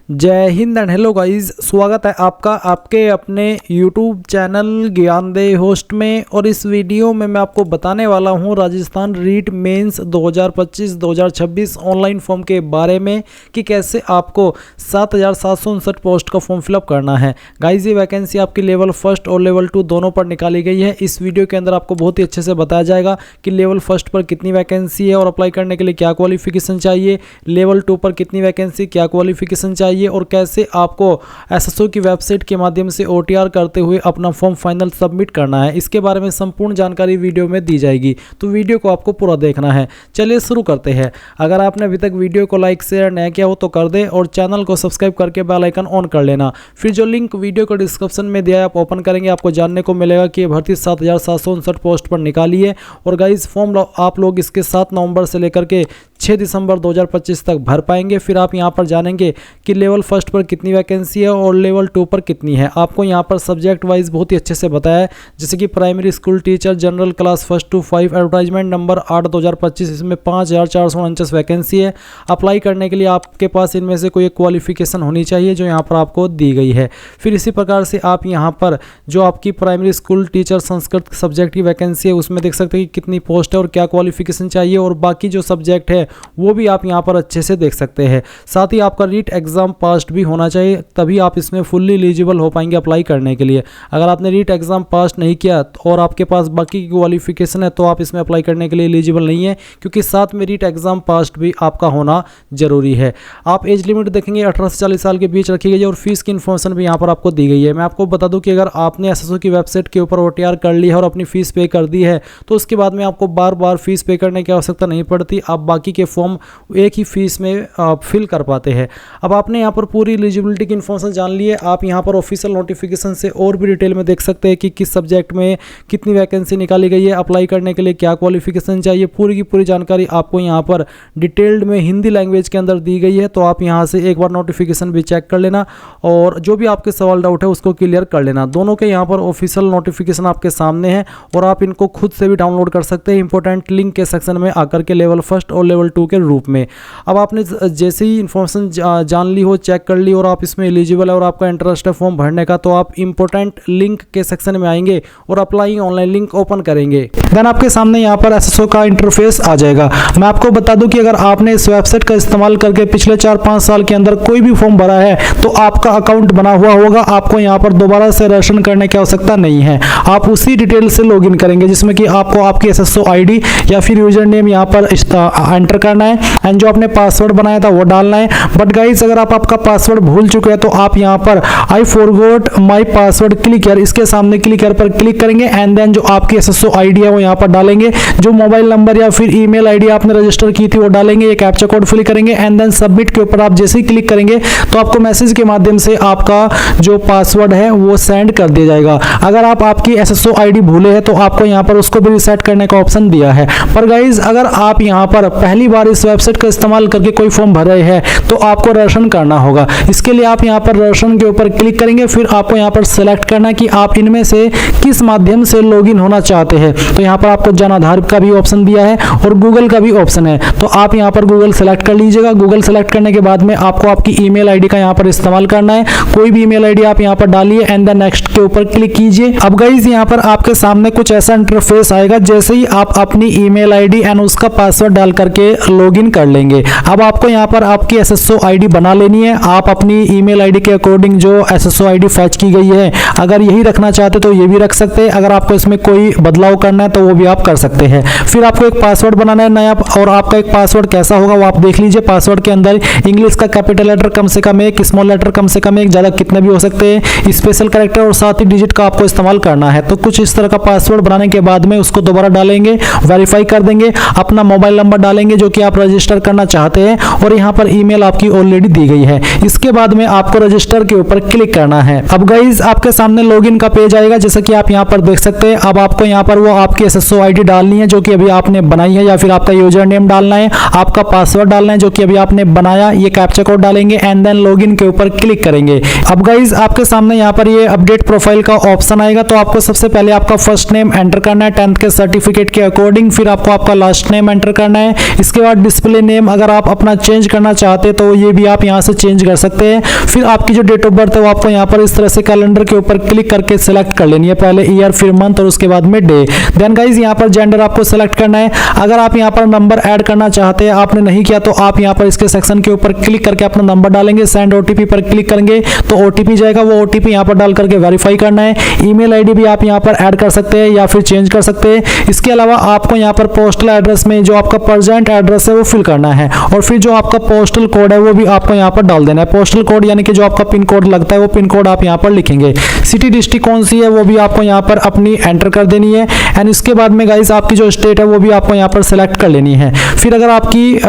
जय Hind and hello guys, स्वागत है आपका आपके अपने YouTube चैनल ज्ञानदेह होस्ट में। और इस वीडियो में मैं आपको बताने वाला हूं Rajasthan REET mains 2025-2026 online form के बारे में कि कैसे आपको 7,759 पोस्ट का फॉर्म फिलअप करना है। गाइस, ये वैकेंसी आपकी लेवल फर्स्ट और लेवल 2 दोनों पर निकाली गई है। इस वीडियो के अंदर आपको बहुत ही अच्छे से बताया जाएगा कि लेवल फर्स्ट पर कितनी वैकेंसी है और अप्लाई करने के लिए क्या क्वालिफिकेशन चाहिए, लेवल 2 पर कितनी वैकेंसी, क्या क्वालिफिकेशन चाहिए और कैसे आपको एसएसओ की वेबसाइट के माध्यम से ओटीआर करते हुए अपना फॉर्म फाइनल सबमिट करना है। इसके बारे में संपूर्ण जानकारी वीडियो में दी जाएगी, तो वीडियो को आपको पूरा देखना है। चलिए शुरू करते हैं। अगर आपने अभी तक वीडियो को लाइक शेयर नहीं किया हो तो कर दे और चैनल को सब्सक्राइब करके बेल आइकन ऑन कर लेना। फिर जो लिंक वीडियो को डिस्क्रिप्शन में दिया है आप ओपन करेंगे, आपको जानने को मिलेगा कि ये भर्ती 7,759 पोस्ट पर निकाली है। और गाइस, फॉर्म आप लोग इसके 7 नवंबर से लेकर के 6 दिसंबर 2025 तक भर पाएंगे। फिर आप यहां पर जानेंगे कि लेवल फर्स्ट पर कितनी वैकेंसी है और लेवल 2 पर कितनी है। आपको यहां पर सब्जेक्ट वाइज बहुत ही अच्छे से बताया है, जैसे कि primary school teacher general class first to 5, advertisement number 8/2025, इसमें 5,449 वैकेंसी है। अप्लाई करने के लिए आपके पास इनमें से कोई एक क्वालिफिकेशन होनी चाहिए जो यहाँ पर आपको दी गई है। फिर इसी प्रकार से आप यहाँ पर जो आपकी primary school teacher Sanskrit subject की वैकेंसी है उसमें देख सकते हैं कि कितनी पोस्ट है और क्या क्वालिफिकेशन चाहिए, और बाकी जो सब्जेक्ट है वो भी आप यहाँ पर अच्छे से देख सकते हैं। साथ ही आपका रीट एग्जाम पास भी होना चाहिए, तभी आप इसमें फुल्ली एलिजिबल हो पाएंगे अप्लाई करने के लिए। अगर आपने रीट एग्जाम पास नहीं किया और आपके पास बाकी की क्वालिफिकेशन है तो आप इसमें अप्लाई करने के लिए एलिजिबल नहीं है, क्योंकि साथ में रीट एग्जाम पास भी आपका होना जरूरी है। आप एज लिमिट देखेंगे 18 से 40 साल के बीच रखी गई है और फीस की इन्फॉर्मेशन भी यहाँ पर आपको दी गई है। मैं आपको बता दूं कि अगर आपने एसएसओ की वेबसाइट के ऊपर ओटीआर कर ली है और अपनी फीस पे कर दी है तो उसके बाद में आपको बार बार फीस पे करने की आवश्यकता नहीं पड़ती। आप बाकी के फॉर्म एक ही फीस में फिल कर पाते हैं। अब आपने यहाँ पर पूरी एलिजिबिलिटी की इन्फॉर्मेशन जान ली है। आप यहाँ पर ऑफिशियल नोटिफिकेशन से और भी डिटेल में देख सकते हैं कि किस सब्जेक्ट में कितनी वैकेंसी निकाली गई है, अप्लाई करने के लिए क्या क्वालिफिकेशन चाहिए। पूरी की पूरी जानकारी आपको यहाँ पर डिटेल्ड में हिंदी लैंग्वेज के अंदर दी गई है, तो आप यहाँ से एक बार नोटिफिकेशन भी चेक कर लेना और जो भी आपके सवाल डाउट है उसको क्लियर कर लेना। दोनों के यहाँ पर ऑफिशियल नोटिफिकेशन आपके सामने है और आप इनको खुद से भी डाउनलोड कर सकते हैं इंपॉर्टेंट लिंक के सेक्शन में आकर के, लेवल फर्स्ट और लेवल 2 के रूप में। अब आपने जैसे ही इन्फॉर्मेशन जान ली हो, चेक कर ली और आप इसमें एलिजिबल है और आपका इंटरेस्ट है फॉर्म भरने का, तो आप इंपॉर्टेंट लिंक के सेक्शन में आएंगे और अप्लाई ऑनलाइन लिंक ओपन करेंगे। देन आपके सामने यहाँ पर एसएसओ का इंटरफेस आ जाएगा। मैं आपको बता दूं कि अगर आपने इस वेबसाइट का इस्तेमाल करके पिछले 4-5 साल के अंदर कोई भी फॉर्म भरा है तो आपका अकाउंट बना हुआ होगा। आपको यहाँ पर दोबारा से रजिस्ट्रेशन करने की आवश्यकता नहीं है। आप उसी डिटेल से लॉगिन करेंगे जिसमें कि आपको आपकी एसएसओ आईडी या फिर यूजर नेम यहाँ पर एंटर करना है एंड जो आपने पासवर्ड बनाया था वो डालना है। बट गाइस, अगर आप आपका पासवर्ड भूल चुके हैं तो आप यहाँ पर I forgot my password click here, इसके सामने क्लिक हियर पर क्लिक करेंगे एंड देन जो आपकी एसएसओ आईडी है वो यहाँ पर डालेंगे। जो मोबाइल नंबर या फिर ईमेल आईडी आपने रजिस्टर की थी वो डालेंगे, ये कैप्चा कोड फिल करेंगे एंड देन सबमिट के ऊपर आप जैसे ही क्लिक करेंगे तो आपको मैसेज के माध्यम से आपका जो पासवर्ड है वो सेंड कर दिया जाएगा। अगर आप आपकी एसएसओ आईडी भूले हैं तो आपको यहाँ पर उसको भी रिसेट करने का ऑप्शन दिया है। पर गाइज, अगर आप यहाँ पर पहली बार इस वेबसाइट का इस्तेमाल करके कोई फॉर्म भर रहे हैं तो आपको रजिस्ट्रेशन करना होगा। इसके लिए आप यहाँ पर रजिस्ट्रेशन के ऊपर क्लिक करेंगे, फिर आपको यहाँ पर सेलेक्ट करना कि आप इनमें से किस माध्यम से लॉगिन होना चाहते हैं। तो यहाँ पर आपको जन आधार का भी ऑप्शन दिया है और गूगल का भी ऑप्शन है, तो आप यहाँ पर गूगल सेलेक्ट कर लीजिएगा। गूगल सेलेक्ट करने के बाद में आपको आपकी ईमेल आईडी का यहाँ पर इस्तेमाल करना है। कोई भी ईमेल आईडी आप यहाँ पर डालिए एंड देन नेक्स्ट के ऊपर क्लिक कीजिए। अब गाइस, यहाँ पर आपके सामने कुछ ऐसा इंटरफेस आएगा। जैसे ही आप अपनी ईमेल आईडी एंड उसका पासवर्ड डाल करके लॉगिन कर लेंगे, अब आपको यहाँ पर आपकी एसएसओ आईडी बना लेनी है। आप अपनी ईमेल आईडी के अकॉर्डिंग जो एसएसओ आईडी फैच की गई है, अगर यही रखना चाहते तो ये भी रख सकते हैं। अगर आपको इसमें कोई बदलाव करना है तो वो भी आप कर सकते हैं। फिर आपको एक पासवर्ड बनाना है नया, और आपका एक पासवर्ड कैसा होगा वो आप देख लीजिए। पासवर्ड के अंदर इंग्लिश का कैपिटल लेटर कम से कम एक, स्मॉल लेटर कम से कम एक, ज़्यादा कितने भी हो सकते हैं, स्पेशल कैरेक्टर और साथ ही डिजिट का आपको इस्तेमाल करना है। तो कुछ इस तरह का पासवर्ड बनाने के बाद में उसको दोबारा डालेंगे, वेरीफाई कर देंगे, अपना मोबाइल नंबर डालेंगे जो कि आप रजिस्टर करना चाहते हैं और यहाँ पर ईमेल आपकी ऑलरेडी दी गई है। इसके बाद में आपको रजिस्टर के ऊपर क्लिक करना है। अब गाइज, आपके सामने लॉगिन का पेज आएगा, जैसा कि आप यहाँ पर देख सकते हैं। अब आपको यहाँ पर वो आपकी एसएसओ आईडी डालनी है जो कि अभी आपने बनाई है, या फिर आपका यूजर नेम डालना है, आपका पासवर्ड डालना है जो कि अभी आपने बनाया, ये कैप्चा कोड डालेंगे एंड देन लॉगिन के ऊपर क्लिक करेंगे। अब गाइज, आपके सामने यहाँ पर ये अपडेट प्रोफाइल का ऑप्शन आएगा। तो आपको सबसे पहले आपका फर्स्ट नेम एंटर करना है 10th के सर्टिफिकेट के अकॉर्डिंग, फिर आपको आपका लास्ट नेम एंटर करना है। इसके उसके बाद डिस्प्ले नेम अगर आप अपना चेंज करना चाहते तो ये भी आप यहाँ से चेंज कर सकते हैं। फिर आपकी जो डेट ऑफ बर्थ है वो आपको यहाँ पर इस तरह से कैलेंडर के ऊपर क्लिक करके सिलेक्ट कर लेनी है, पहले ईयर फिर मंथ और उसके बाद में डे। देन गाइज यहाँ पर जेंडर आपको सिलेक्ट करना है। अगर आप यहाँ पर नंबर ऐड करना चाहते हैं, आपने नहीं किया तो आप यहाँ पर इसके सेक्शन के ऊपर क्लिक करके अपना नंबर डालेंगे, सेंड ओटीपी पर क्लिक करेंगे तो ओटीपी जाएगा, वो ओटीपी यहाँ पर डाल करके वेरीफाई करना है। ईमेल आईडी भी आप यहाँ पर ऐड कर सकते हैं या फिर चेंज कर सकते हैं। इसके अलावा आपको यहाँ पर पोस्टल एड्रेस में जो आपका प्रेजेंट एड्रेस है वो फिल करना है और फिर जो आपका पोस्टल कोड है वो भी आपको यहाँ पर डाल देना है। पोस्टल कोड यानी कि जो आपका पिन कोड लगता है वो पिन कोड आप यहाँ पर लिखेंगे। सिटी डिस्ट्रिक्ट कौन सी है वो भी आपको यहाँ पर अपनी एंटर कर देनी है। एंड इसके बाद में गाइस आपकी जो स्टेट है वो भी आपको यहाँ पर सेलेक्ट कर लेनी है। फिर अगर आपकी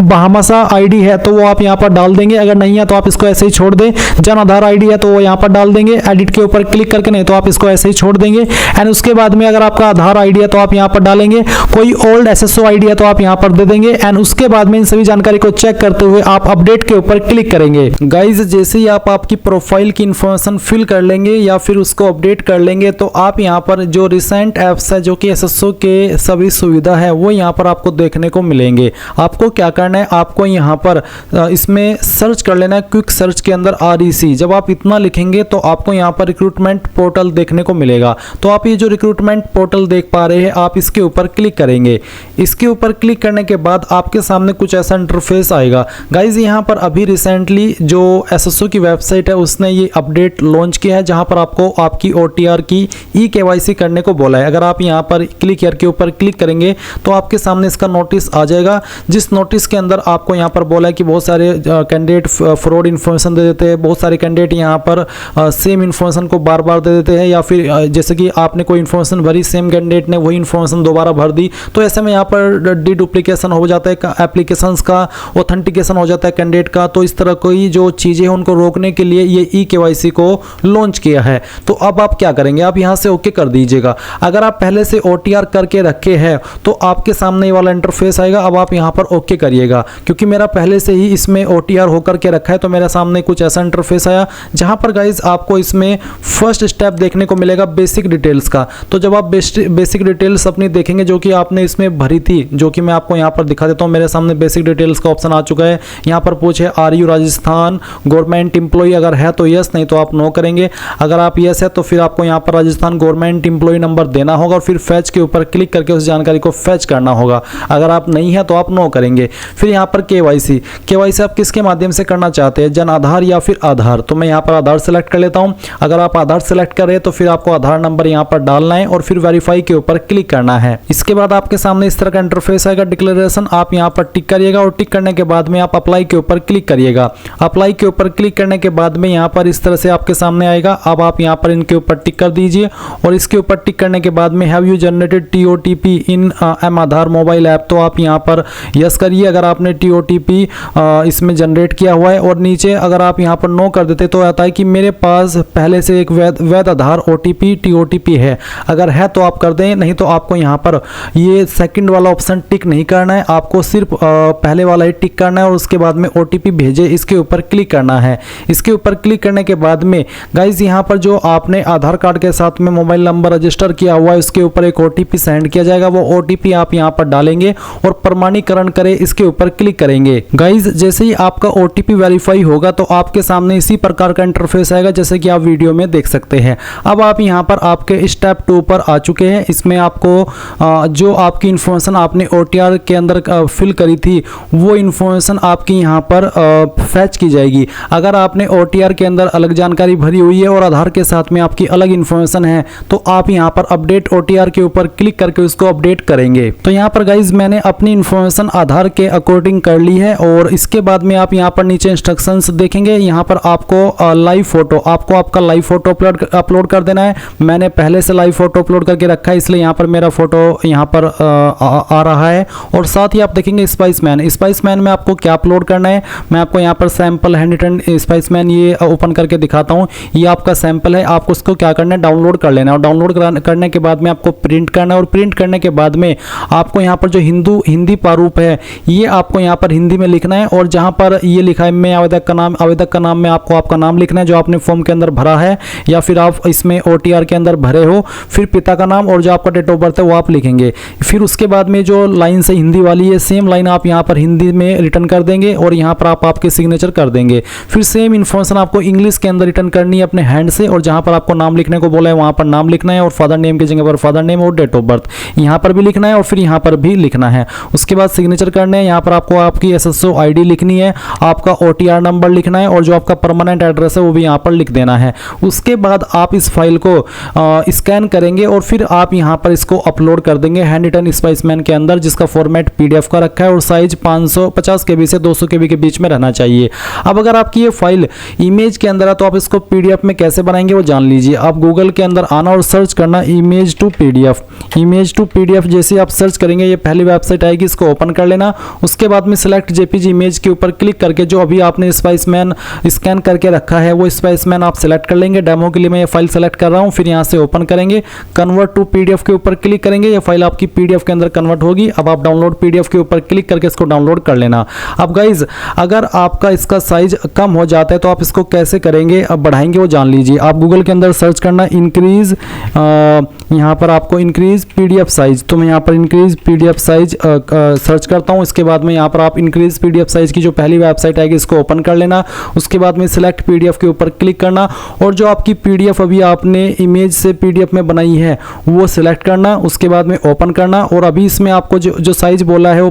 बहामासा आईडी है तो वो आप यहाँ पर डाल देंगे, अगर नहीं है तो आप इसको ऐसे ही छोड़ दें। जन आधार आईडी है तो वो यहाँ पर डाल देंगे, एडिट के ऊपर क्लिक करके, नहीं तो आप इसको ऐसे ही छोड़ देंगे। एंड उसके बाद में अगर आपका आधार आईडी है तो आप यहाँ पर डालेंगे, कोई ओल्ड एसएसओ आईडी है तो आप यहाँ पर दे देंगे। एंड उसके बाद में इन सभी जानकारी को चेक करते हुए आप अपडेट के ऊपर क्लिक करेंगे। गाइज जैसे ही आप आपकी प्रोफाइल की इंफॉर्मेशन फिल कर लेंगे या फिर उसको अपडेट कर लेंगे तो आप यहाँ पर जो रिसेंट ऐप्स है जो कि एसएसओ के सभी सुविधा है वो यहाँ पर आपको देखने को मिलेंगे। आपको क्या करना है, आपको यहाँ पर इसमें सर्च कर लेना है, क्विक सर्च के अंदर REC। जब आप इतना लिखेंगे तो आपको यहाँ पर रिक्रूटमेंट पोर्टल देखने को मिलेगा। तो आप ये जो रिक्रूटमेंट पोर्टल देख पा रहे हैं, आप इसके ऊपर क्लिक करेंगे। इसके ऊपर क्लिक करने के बाद आपके सामने कुछ ऐसा इंटरफेस आएगा। गाइज यहाँ पर अभी रिसेंटली जो एसएसओ की वेबसाइट है उसने ये अपडेट लॉन्च किया है, जहाँ पर आपको आपकी OTR की eKYC करने को बोला है। अगर आप यहाँ पर क्लिक हियर के ऊपर क्लिक करेंगे तो आपके सामने इसका नोटिस आ जाएगा, जिस नोटिस के अंदर आपको यहाँ पर बोला है कि बहुत सारे कैंडिडेट फ्रॉड इन्फॉर्मेशन दे देते हैं, बहुत सारे कैंडिडेट यहाँ पर सेम इन्फॉर्मेशन को बार बार दे देते हैं, या फिर जैसे कि आपने कोई इन्फॉर्मेशन भरी, सेम कैंडिडेट ने वही इन्फॉर्मेशन दोबारा भर दी, तो ऐसे में यहाँ पर डुप्लीकेशन हो जाता है, एप्लीकेशंस का ऑथेंटिकेशन हो जाता है कैंडिडेट का। तो इस तरह की जो चीज़ें हैं उनको रोकने के लिए ये eKYC को लॉन्च किया है। तो अब आप क्या करेंगे, आप यहाँ से ओके कर दीजिएगा। अगर आप पहले से OTR करके रखे हैं तो आपके सामने ये वाला इंटरफेस आएगा। अब आप यहाँ पर ओके करिएगा, क्योंकि मेरा पहले से ही इसमें OTR होकर के रखा है तो मेरे सामने कुछ ऐसा इंटरफेस आया, जहाँ पर गाइज आपको इसमें फर्स्ट स्टेप देखने को मिलेगा बेसिक डिटेल्स का। तो जब आप बेसिक डिटेल्स अपनी देखेंगे जो कि आपने इसमें भरी थी, जो कि मैं आपको यहाँ पर दिखा देता हूँ, मेरे सामने बेसिक डिटेल्स का ऑप्शन आ चुका है। यहाँ पर पूछे are you Rajasthan government employee, अगर है तो यस, नहीं तो आप नो करेंगे। अगर आप यस है तो फिर आपको यहाँ पर राजस्थान गवर्नमेंट एम्प्लॉय नंबर देना होगा और फिर फैच के ऊपर क्लिक करके उस जानकारी को फैच करना होगा। अगर आप नहीं है तो आप नो करेंगे। फिर यहाँ पर KYC आप किसके माध्यम से करना चाहते हैं, जन आधार या फिर आधार। तो मैं यहाँ पर आधार सेलेक्ट कर लेता हूँ। अगर आप आधार सेलेक्ट करें तो फिर आपको आधार नंबर यहाँ पर डालना है और फिर वेरीफाई के ऊपर क्लिक करना है। इसके बाद आपके सामने इस तरह का इंटरफेस आएगा, डिक्लेरेशन आप यहाँ पर टिक करिएगा और टिक करने के बाद में आप अप्लाई के ऊपर क्लिक करिएगा। अप्लाई के ऊपर क्लिक करने के बाद में यहाँ पर इस तरह से आपके सामने आएगा। अब आप यहाँ पर इनके ऊपर टिक कर दीजिए और इसके ऊपर टिक करने के बाद में have you generated TOTP in M Aadhaar mobile app, तो आप यहाँ पर यस करिए अगर आपने TOTP इसमें जनरेट किया हुआ है। और नीचे अगर आप यहाँ पर नो कर देते तो आता है कि मेरे पास पहले से एक वैध आधार OTP TOTP है, अगर है तो आप कर दें, नहीं तो आपको यहाँ पर ये सेकंड वाला ऑप्शन टिक नहीं करना है, आपको सिर्फ पहले वाला ही टिक करना है और उसके बाद में OTP भेजे इसके ऊपर क्लिक करना है। इसके ऊपर क्लिक करने के बाद में गाइज यहाँ पर जो आपने आधार कार्ड के साथ में मोबाइल नंबर रजिस्टर किया हुआ है उसके ऊपर एक OTP सेंड किया जाएगा, वो OTP आप यहाँ पर डालेंगे और प्रमाणीकरण करें इसके ऊपर क्लिक करेंगे। गाइज जैसे ही आपका OTP वेरीफाई होगा तो आपके सामने इसी प्रकार का इंटरफेस आएगा जैसे कि आप वीडियो में देख सकते हैं। अब आप यहाँ पर आपके स्टेप 2 पर आ चुके हैं। इसमें आपको जो आपकी इंफॉर्मेशन आपने OTR के अंदर फिल करी थी वो इंफॉर्मेशन आपकी यहाँ पर फैच की जाएगी। अगर आपने OTR के अंदर अलग जानकारी भरी हुई है और आधार के साथ में आपकी अलग इंफॉर्मेशन है तो आप यहाँ पर अपडेट OTR के ऊपर क्लिक करके उसको अपडेट करेंगे। तो यहाँ पर गाइज मैंने अपनी इंफॉर्मेशन आधार के अकॉर्डिंग कर ली है और इसके बाद में आप यहाँ पर नीचे इंस्ट्रक्शंस देखेंगे। यहाँ पर आपको लाइव फोटो, आपको आपका लाइव फोटो अपलोड कर देना है। मैंने पहले से लाइव फोटो अपलोड करके रखा है इसलिए यहाँ पर मेरा फोटो यहाँ पर आ रहा है। और साथ ही आप देखेंगे स्पाइसमैन में आपको क्या अपलोड करना है। मैं आपको यहाँ पर सैंपल हैंड रिटन स्पाइसमैन ये ओपन करके दिखाता हूँ। ये आपका सैंपल है, आपको उसको क्या करना है, डाउनलोड कर लेना है। और डाउनलोड करने के बाद में आपको प्रिंट करना है और प्रिंट करने के बाद में आपको यहाँ पर जो हिंदी प्रारूप है ये आपको यहाँ पर हिंदी में लिखना है। और जहाँ पर ये लिखा है मैं आवेदक का नाम में आपको आपका नाम लिखना है जो आपने फॉर्म के अंदर भरा है या फिर आप इसमें OTR के अंदर भरे हो। फिर पिता का नाम और जो आपका डेट ऑफ बर्थ है वो आप लिखेंगे। फिर उसके बाद में जो लाइन लाइन से हिंदी वाली है, सेम लाइन आप यहाँ पर हिंदी में रिटर्न कर देंगे और यहाँ पर आप आपके सिग्नेचर कर देंगे। फिर सेम इन्फॉर्मेशन आपको इंग्लिश के अंदर रिटर्न करनी है अपने हैंड से, और जहाँ पर आपको नाम लिखने को बोला है वहाँ पर नाम लिखना है, और फादर नेम की जगह पर फादर नेम और डेट ऑफ बर्थ यहाँ पर भी लिखना है और फिर यहाँ पर भी लिखना है। उसके बाद सिग्नेचर करने हैं। यहाँ पर आपको आपकी SSO ID लिखनी है, आपका OTR नंबर लिखना है, और जो आपका परमानेंट एड्रेस है वो भी यहाँ पर लिख देना है। उसके बाद आप इस फाइल को स्कैन करेंगे और फिर आप यहाँ पर इसको अपलोड कर देंगे हैंड रिटन स्पाइसमैन के अंदर, जिसका फॉर्मेट PDF का रखा है और साइज 550 KB से 200 KB के बीच में रहना चाहिए। अब अगर आपकी ये फाइल इमेज के अंदर है तो आप इसको PDF में कैसे बनाएंगे वो जान लीजिए। आप गूगल के अंदर आना और सर्च करना इमेज टू PDF। जैसे आप सर्च करेंगे ये पहली वेबसाइट आएगी, इसको ओपन कर लेना। उसके बाद में सिलेक्ट JPG इमेज के ऊपर क्लिक करके जो अभी आपने स्पाइसमैन स्कैन करके रखा है वो स्पाइसमैन आप सेलेक्ट कर लेंगे। डेमो के लिए मैं ये फाइल सेलेक्ट कर रहा हूँ। फिर यहाँ से ओपन करेंगे, कन्वर्ट टू PDF के ऊपर क्लिक करेंगे, ये फाइल आपकी PDF के अंदर कन्वर्ट होगी। अब आप डाउनलोड PDF के ऊपर क्लिक करके इसको डाउनलोड कर लेना। अब गाइज अगर आपका इसका साइज कम हो जाता है तो आप इसको कैसे करेंगे, अब बढ़ाएंगे वो जान लीजिए। आप गूगल के अंदर सर्च करना इंक्रीज, यहाँ पर आपको इंक्रीज PDF साइज, तो मैं यहाँ पर इंक्रीज PDF साइज सर्च करता हूँ। इसके बाद में यहाँ पर आप इंक्रीज PDF साइज की जो पहली वेबसाइट आएगी इसको ओपन कर लेना। उसके बाद में सिलेक्ट PDF के ऊपर क्लिक करना और जो आपकी PDF अभी आपने इमेज से PDF में बनाई है वो सिलेक्ट करना। उसके बाद में ओपन करना, और अभी इसमें आपको जो साइज बोला है वो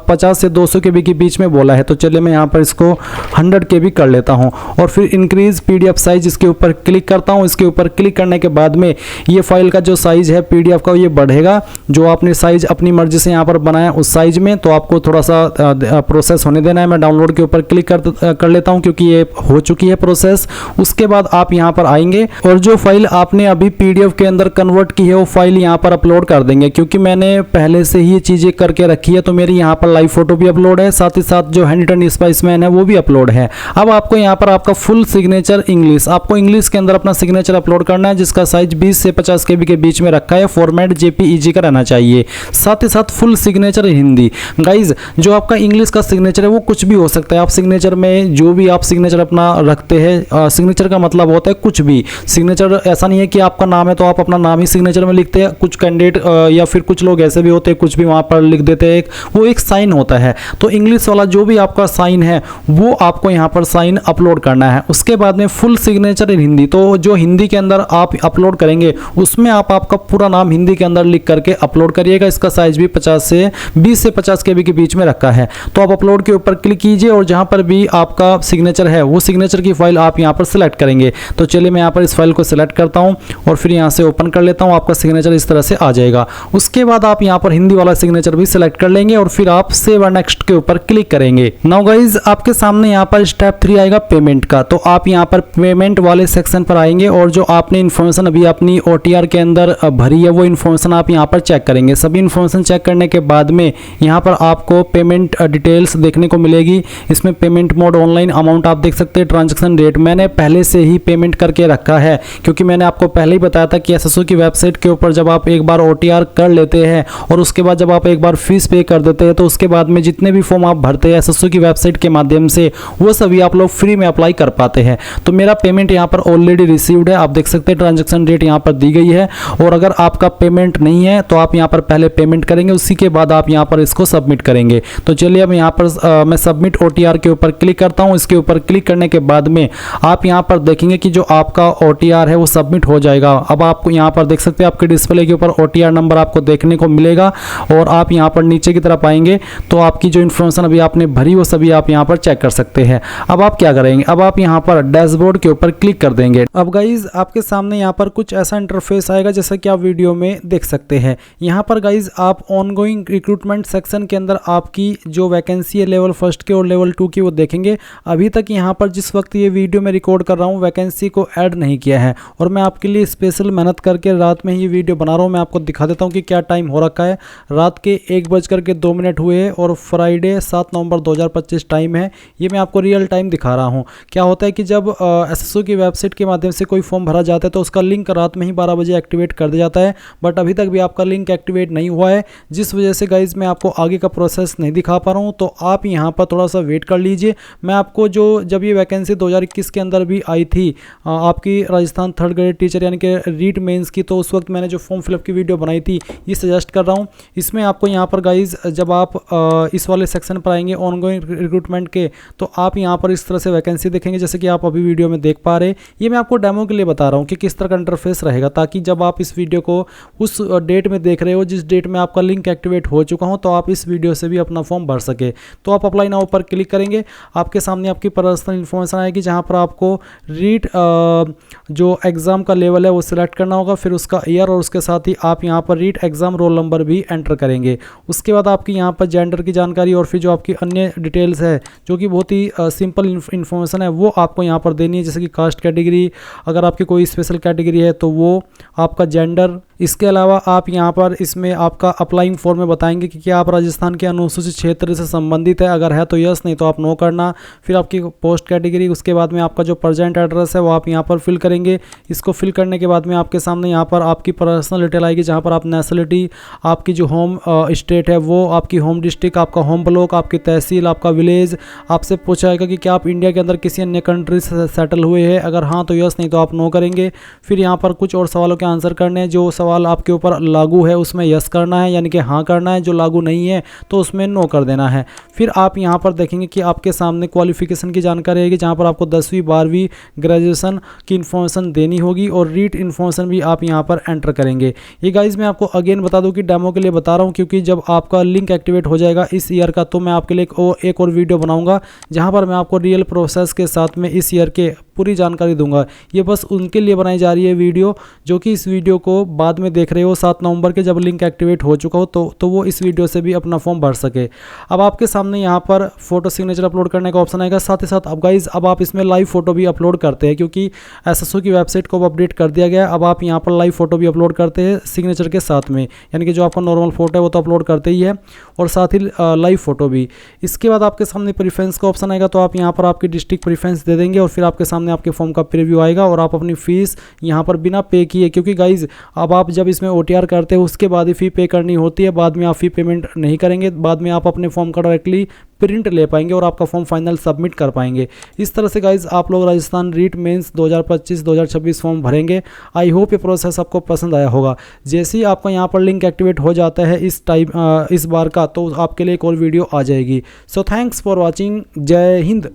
50 से 200 KB के बीच में बोला है, तो चलिए मैं यहाँ पर इसको 100 KB कर लेता हूँ और फिर इंक्रीज PDF साइज इसके ऊपर क्लिक करता हूँ। इसके ऊपर क्लिक करने के बाद में ये फाइल का जो साइज है PDF का ये बढ़ेगा। जो आपने साइज अपनी मर्जी से यहाँ पर बनाया उस साइज में, तो आपको थोड़ा सा प्रोसेस होने देना है। मैं डाउनलोड के ऊपर क्लिक कर लेता हूँ क्योंकि ये हो चुकी है प्रोसेस। उसके बाद आप यहाँ पर आएंगे और जो फाइल आपने अभी PDF के अंदर कन्वर्ट की है वो फाइल यहाँ पर अपलोड कर देंगे। क्योंकि मैंने पहले से ही ये चीज़ें करके रखी है तो मेरी यहाँ पर लाइव फोटो भी अपलोड है, साथ ही साथ जो हैंड रिटन स्पाइसमैन है वो भी अपलोड है। अब आपको यहाँ पर आपका फुल सिग्नेचर इंग्लिश, आपको इंग्लिश के अंदर अपना सिग्नेचर अपलोड करना है, जिसका साइज 20 से 50 KB के बीच में रखा है। फॉर्मेट JPEG का रहना चाहिए। साथ ही साथ फुल सिग्नेचर हिंदी। गाइज जो आपका इंग्लिश का सिग्नेचर है वो कुछ भी हो सकता है। आप सिग्नेचर में जो भी आप सिग्नेचर अपना रखते हैं, सिग्नेचर का मतलब होता है कुछ भी। सिग्नेचर ऐसा नहीं है कि आपका नाम है तो आप अपना नाम ही सिग्नेचर में लिखते हैं। कुछ कैंडिडेट या फिर कुछ लोग ऐसे भी होते हैं कुछ भी वहाँ पर लिख देते हैं, वो एक साइन होता है। तो इंग्लिश वाला जो भी आपका साइन है वो आपको यहाँ पर साइन अपलोड करना है। उसके बाद में फुल सिग्नेचर इन हिंदी, तो जो हिंदी के अंदर आप अपलोड करेंगे उसमें आप आपका पूरा नाम हिंदी के अंदर लिख करके अपलोड करिएगा। इसका साइज भी 20 से 50 KB के बीच में रखा है। तो आप अपलोड के ऊपर क्लिक कीजिए और जहाँ पर भी आपका सिग्नेचर है वो सिग्नेचर की फाइल आप यहाँ पर सिलेक्ट करेंगे। तो चलिए मैं यहाँ पर इस फाइल को सिलेक्ट करता हूँ और फिर यहाँ से ओपन कर लेता हूँ। आपका सिग्नेचर इस तरह से आ जाएगा। उसके बाद आप यहाँ पर हिंदी वाला सिग्नेचर भी सिलेक्ट कर लेंगे और फिर आप सेव और नेक्स्ट के ऊपर क्लिक करेंगे। नाउ गाइज आपके सामने यहाँ पर स्टेप 3 आएगा पेमेंट का। तो आप यहाँ पर पेमेंट वाले सेक्शन पर आएंगे और जो आपने इन्फॉर्मेशन अभी अपनी OTR के अंदर भरी है वो इन्फॉर्मेशन आप यहाँ पर चेक करेंगे। सभी इन्फॉर्मेशन चेक करने के बाद में यहाँ पर आपको पेमेंट डिटेल्स देखने को मिलेगी। इसमें पेमेंट मोड ऑनलाइन, अमाउंट आप देख सकते हैं, ट्रांजैक्शन रेट मैंने पहले से ही पेमेंट करके रखा है क्योंकि मैंने आपको पहले ही बताया था कि SSO की वेबसाइट के ऊपर जब आप एक बार OTR कर लेते हैं और उसके बाद जब आप एक बार फीस पे कर देते हैं तो उसके बाद में जितने भी फॉर्म आप भरते हैं SSO की वेबसाइट के माध्यम से वो सभी आप लोग फ्री में अप्लाई कर पाते हैं। तो मेरा पेमेंट यहाँ पर ऑलरेडी रिसीव्ड है, आप देख सकते हैं ट्रांजैक्शन रेट यहाँ पर दी गई है। और अगर आपका पेमेंट नहीं है तो आप यहाँ पर पहले पेमेंट करेंगे, उसी के बाद आप यहाँ पर इसको सबमिट करेंगे। तो चलिए अब यहाँ पर मैं सबमिट OTR के ऊपर क्लिक करता हूँ। इसके ऊपर क्लिक करने के बाद में आप यहाँ पर देखेंगे कि जो आपका OTR है वो सबमिट हो जाएगा। अब आपको यहाँ पर देख सकते हैं आपके डिस्प्ले के ऊपर OTR नंबर आपको देखने को मिलेगा और आप यहाँ पर नीचे की तरफ आएंगे तो आपकी जो इन्फॉर्मेशन अभी आपने भरी वो सभी आप यहाँ पर चेक कर सकते हैं। अब आप क्या करेंगे, अब आप यहाँ पर डैशबोर्ड के ऊपर क्लिक कर देंगे। अब गाइज आपके सामने यहाँ पर कुछ ऐसा इंटरफेस आएगा जैसा कि आप वीडियो में देख सकते हैं। यहाँ पर गाइज आप ऑनगोइंग रिक्रूटमेंट सेक्शन के अंदर आपकी जो वैकेंसी है लेवल 1 की और लेवल 2 की वो देखेंगे। अभी तक यहाँ पर जिस वक्त ये वीडियो मैं रिकॉर्ड कर रहा हूँ वैकेंसी को ऐड नहीं किया है और मैं आपके लिए स्पेशल मेहनत करके रात में ही ये वीडियो बना रहा हूँ। मैं आपको दिखा देता हूँ कि क्या टाइम हो रखा है। रात के 1:02 हुए हैं और फ्राइडे 7 नवंबर 2025 टाइम है। ये मैं आपको रियल टाइम दिखा रहा हूँ। क्या होता है कि जब SSO की वेबसाइट के माध्यम से कोई फॉर्म भरा जाता है तो उसका लिंक रात में ही 12 बजे एक्टिवेट कर दिया जाता है, बट अभी तक भी आपका लिंक एक्टिवेट नहीं हुआ है, जिस वजह से गाइज मैं आपको आगे का प्रोसेस नहीं दिखा पा रहा हूँ। तो आप यहाँ पर थोड़ा सा वेट कर लीजिए। मैं आपको जब ये वैकेंसी 2021 के अंदर भी आई थी आपकी राजस्थान 3rd ग्रेड टीचर यानी कि रीट मेंस की, तो उस वक्त मैंने जो फॉर्म फिलअप की वीडियो बनाई थी ये सजेस्ट कर रहा हूँ। इसमें आपको यहाँ पर गाइज जब आप इस वाले सेक्शन पर आएंगे ऑनगोइंग रिक्रूटमेंट के, तो आप यहाँ पर इस तरह से वैकेंसी देखेंगे जैसे कि आप अभी वीडियो में देख पा रहे हैं। ये मैं आपको डेमो के लिए बता रहा हूँ कि किस तरह का इंटरफेस रहेगा, ताकि जब आप इस वीडियो को उस डेट में देख रहे हो जिस डेट में आपका लिंक एक्टिवेट हो चुका हो, तो आप इस वीडियो से भी अपना फॉर्म भर सके। तो आप अप्लाई नाउ पर क्लिक करेंगे, आपके सामने आपकी पर्सनल इन्फॉर्मेशन आएगी जहाँ पर आपको रीट जो एग्ज़ाम का लेवल है वो सिलेक्ट करना होगा, फिर उसका ईयर और उसके साथ ही आप यहाँ पर रीट एग्ज़ाम रोल नंबर भी एंटर करेंगे। उसके बाद आपकी यहाँ पर जेंडर की जानकारी और फिर जो आपकी अन्य डिटेल्स है जो कि बहुत ही सिंपल इन्फॉर्मेशन है वो आपको यहाँ पर देनी है, जैसे कि कास्ट कैटेगरी, अगर आपकी कोई स्पेशल कैटेगरी है तो वो, आपका जेंडर। इसके अलावा आप यहाँ पर इसमें आपका अप्लाइंग फॉर्म में बताएंगे कि क्या आप राजस्थान के अनुसूचित क्षेत्र से संबंधित है, अगर है तो यस, नहीं तो आप नो करना। फिर आपकी पोस्ट कैटेगरी, उसके बाद में आपका जो प्रेजेंट एड्रेस है वो आप यहाँ पर फिल करेंगे। इसको फिल करने के बाद में आपके सामने यहाँ पर आपकी पर्सनल डिटेल आएगी जहाँ पर आप नेशनलिटी, आपकी जो होम स्टेट है वो, आपकी होम डिस्ट्रिक्ट, आपका होम ब्लॉक, आपकी तहसील, आपका विलेज। आपसे पूछा जाएगा कि क्या आप इंडिया के अंदर किसी अन्य कंट्री से सेटल हुए हैं, अगर हाँ तो यस, नहीं तो आप नो करेंगे। फिर यहाँ पर कुछ और सवालों के आंसर करने हैं, जो सवाल आपके ऊपर लागू है उसमें यस करना है, यानी कि हाँ करना है, जो लागू नहीं है तो उसमें नो कर देना है। फिर आप यहाँ पर देखेंगे कि आपके सामने क्वालिफिकेशन की जानकारी आएगी जहाँ पर आपको 10वीं 12वीं ग्रेजुएशन की इन्फॉर्मेशन देनी होगी और रीट इन्फॉर्मेशन भी आप यहाँ पर एंटर करेंगे। ये गाइज मैं आपको अगेन बता दूं कि डेमो के लिए बता रहा हूँ, क्योंकि जब आपका लिंक एक्टिवेट हो जाएगा इस ईयर का तो मैं आपके लिए एक और वीडियो बनाऊंगा जहाँ पर मैं आपको रियल प्रोसेस के साथ में इस ईयर के पूरी जानकारी दूंगा। ये बस उनके लिए बनाई जा रही है वीडियो जो कि इस वीडियो को बाद में देख रहे हो 7 नवंबर के, जब लिंक एक्टिवेट हो चुका हो तो वो इस वीडियो से भी अपना फॉर्म भर सके। अब आपके सामने यहाँ पर फोटो सिग्नेचर अपलोड करने का ऑप्शन आएगा, साथ ही साथ अब गाइज अब आप इसमें लाइव फोटो भी अपलोड करते हैं, क्योंकि एसएसओ की वेबसाइट को अपडेट कर दिया गया है। अब आप यहाँ पर लाइव फोटो भी अपलोड करते हैं सिग्नेचर के साथ में, यानी कि जो आपका नॉर्मल फोटो है वो तो अपलोड करते ही है और साथ ही लाइव फोटो भी। इसके बाद आपके सामने प्रेफरेंस का ऑप्शन आएगा, तो आप यहाँ पर आपकी डिस्ट्रिक्ट प्रेफरेंस दे देंगे और फिर आपके सामने आपके फॉर्म का प्रीव्यू आएगा और आप अपनी फीस यहाँ पर बिना पे किए, क्योंकि गाइज अब आप जब इसमें OTR करते हो उसके बाद ही फ़ी पे करनी होती है, बाद में आप फ़ी पेमेंट नहीं करेंगे, बाद में आप अपने फॉर्म का डायरेक्टली प्रिंट ले पाएंगे और आपका फॉर्म फाइनल सबमिट कर पाएंगे। इस तरह से गाइज आप लोग राजस्थान रीट मेंस 2025-2026 फॉर्म भरेंगे। आई होप ये प्रोसेस आपको पसंद आया होगा। जैसे ही आपका यहाँ पर लिंक एक्टिवेट हो जाता है इस बार का, तो आपके लिए एक और वीडियो आ जाएगी। So thanks for watching. जय हिंद।